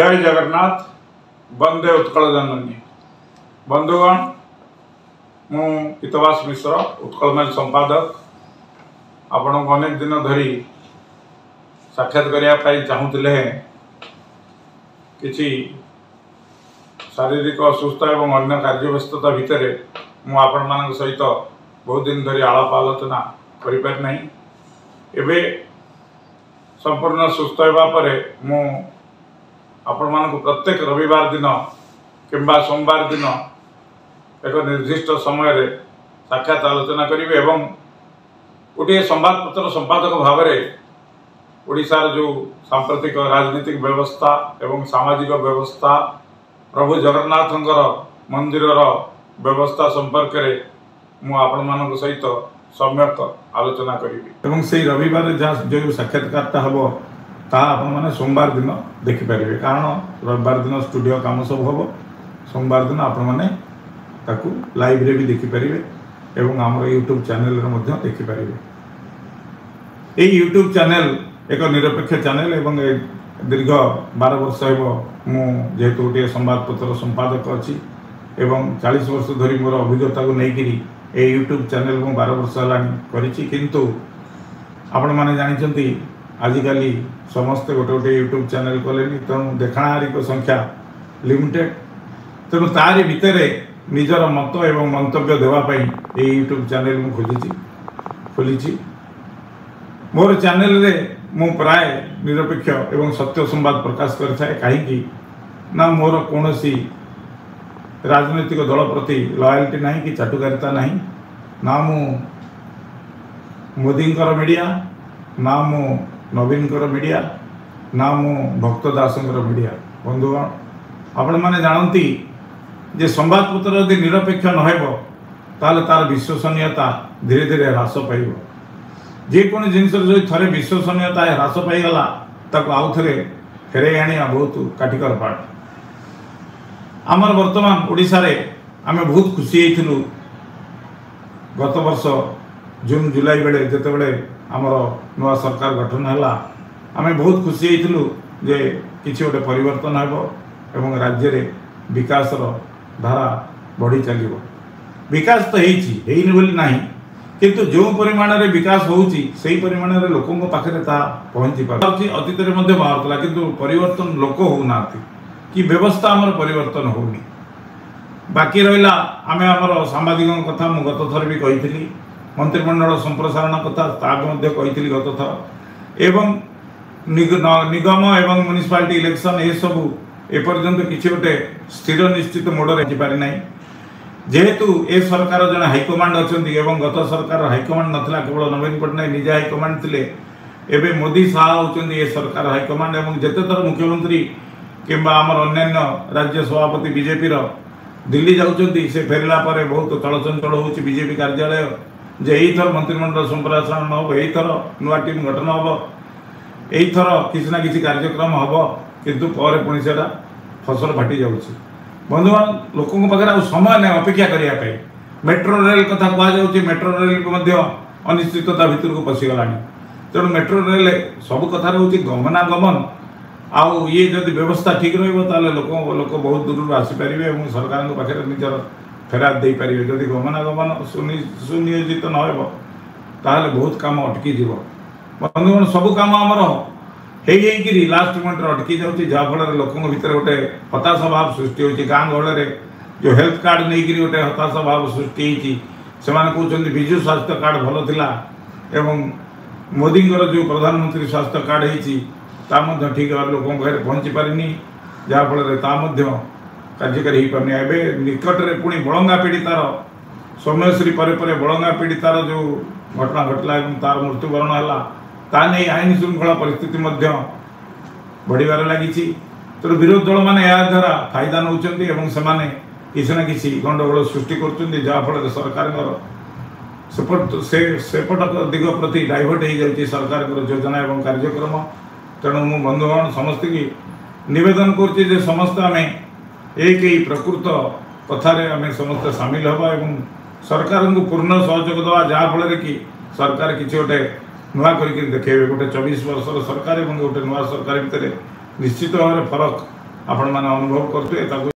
जय जगन्नाथ वंदे उत्कल जननी बंधुगण मु हितवास मिश्र उत्कलमेल संपादक आपण को अनेक दिन धरी साक्षात करने चाहूले किसी शारीरिक असुस्थ एवं अन्य कार्य व्यस्तता भितर मुझे सहित बहुत दिन धरी आलाप आलोचना करना एवं संपूर्ण सुस्थ होगापर मु आपण मानक प्रत्येक रविवार दिन किंबा सोमवार दिन एक निर्दिष्ट समय रे साक्षात आलोचना करी एवं गोटे संवादपत्र संपादक भाव में ओडिशार जो सांप्रतिक राजनीतिक व्यवस्था एवं सामाजिक व्यवस्था प्रभु जगन्नाथंकर मंदिर व्यवस्था संपर्क में मुझे सहित सम्यक आलोचना करी एवं से रविवार जहाँ जो साक्षात्कार हम मैंने सोमवार दिन देखिपारे कारण रविवार दिन स्टूडियो काम सब हम सोमवार दिन आपने लाइव रे भी देखिपारे एवं आम यूट्यूब चैनल देखिपारे। ये यूट्यूब चैनल एक निरपेक्ष चैनल एवं दीर्घ 12 वर्ष जेहेतु गोटे संवादपत्र संपादक अच्छी एवं 40 वर्ष धरी मोर अभिज्ञता को लेकिन ये यूट्यूब चैनल में 12 वर्ष है किंतु आपण मैंने जानते आजिकल समस्ते गोटे गोटे यूट्यूब चैनल कले तेणु देखाणारी संख्या लिमिटेड तेणु तारी भितर निजर मत एवं मंतव्य देवाई ये यूट्यूब चैनल मुझे खोली मोर चैनल रे मु प्राय निरपेक्ष एवं सत्य संवाद प्रकाश करथाए कहीं ना मोर कौन राजनैतिक दल प्रति लॉयल्टी नहीं कि चाटुकारिता नहीं ना मु मोदी मीडिया ना मु नवीन मीडिया ना मु भक्त दास मीडिया। बंधुगण आपण मैंने जानती जे संवादपत्र यदि निरपेक्ष नहेब ताल तार विश्वसनीयता धीरे धीरे ह्रास पाइब जेकोन जिनस जो थे विश्वसनीयता ह्रास पाईगला ताको आउ थे फेरे आनिया बहुत काटिकर पाठ। आमर वर्तमान ओडिशा रे आमे बहुत खुशी होइथिलु गत वर्ष जून जुलाई बेले जेते बेले आमर नुआ सरकार गठन है आमे बहुत खुशी होइथिलु जे किछि गोटे परिवर्तन हेबो एवं राज्य रे विकास रो धारा बढ़ी चलिबो। विकास तो हेइनी बोली नाही किंतु जो परिमाण रे विकास होउची सेही परिमाण रे लोकन को पाखरे ता पहुंची पारछि। अतीत रे मध्ये बाहरतला किंतु परिवर्तन लोक हो नाथि कि व्यवस्था आमर परिवर्तन होनी बाकी रहिला। आमे आमर सांबादिकों कथा मु गत थर भी कहिथिली मंत्रिमंडल संप्रसारण कथा ता मध्ये कहिथिली गत थर एवं निगम एवं म्युनिसिपालिटी इलेक्शन ए सब एपर्यंत किसी गोटे स्थिर निश्चित मोड़े पारि ना जेहेतु ए सरकार जड़े हाइकमांड अच्छा एवं गत सरकार हाइकमांड नाला केवल नवीन पट्टनायक निजे हाइकमांड थे एवं मोदी शाह होती ए सरकार हाइकमांड एवं जिते थर मुख्यमंत्री किंबा आमर अन्य राज्य सभापति बीजेपी दिल्ली जाऊँच से फेरला बहुत चलचंचल हो बीजेपी कार्यालय जे यही थर मंत्रिमंडल संप्रसारण हम यही थर नुआ टीम गठन हम यही थर किसी ना किसी कार्यक्रम हम किंतु पर पुणी से फसल फाटी जाऊँगी। बंधुगण लोकों पाखे आ समय ना अपेक्षा करने मेट्रो रेल कथा कहुच्छे मेट्रो रेल अनिश्चितता भितर को पशिगला तेणु मेट्रो रेल सब कथा रोचे गमनागमन आउ ये जदि व्यवस्था ठीक लोक बहुत दूर आसीपारे और सरकार पाखे निजर फेरात दे पारे जदि गमनागमन सुनियोजित न ताहले बहुत काम अटकी जीव। बंधुगण सब काम आमर होगी लास्ट मोमेंट अटकी जाऊँगी जहाँफल लोकों भितर गोटे हताशा भाव सृष्टि होती गाँ गहल जो हेल्थ कार्ड नहीं गोटे हताशा भाव सृष्टि से कहते विजु स्वास्थ्य कार्ड भल थिला एवं मोदी जो प्रधानमंत्री स्वास्थ्य कार्ड होती ठीक भाव लोकों पाखे पहुँची पारिनी जहाँफल कार्यकारी हो पारनी एवं निकट में पुणी बलंगा पीड़ितार सौम्यश्री पर बलंगा पीड़ितार जो घटना घटला तार मृत्युवरण है ताने आईन श्रृंखला परिस्थिति बढ़िबार लगी तेणु विरोधी दल मैंने द्वारा फायदा नौ किसी ना किसी गंडगोल सृष्टि कर सरकार सेपट दिग प्रति डाइवर्ट हो जाती सरकार योजना एवं कार्यक्रम। तेणु मु बंधुगण समस्त की निवेदन कर समस्त आम एक ही प्रकृत कथार आम समस्त सामिल हवा एवं सरकार को पूर्ण सहयोग देवा जहाँफल कि सरकार किसी गोटे नुआ करके देखे गोटे 24 वर्षर सरकार और गोटे नुआ सरकार भितर निश्चित भाव फरक ଆପଣମାନେ ଅନୁଭବ କରୁଥିବେ ତାକୁ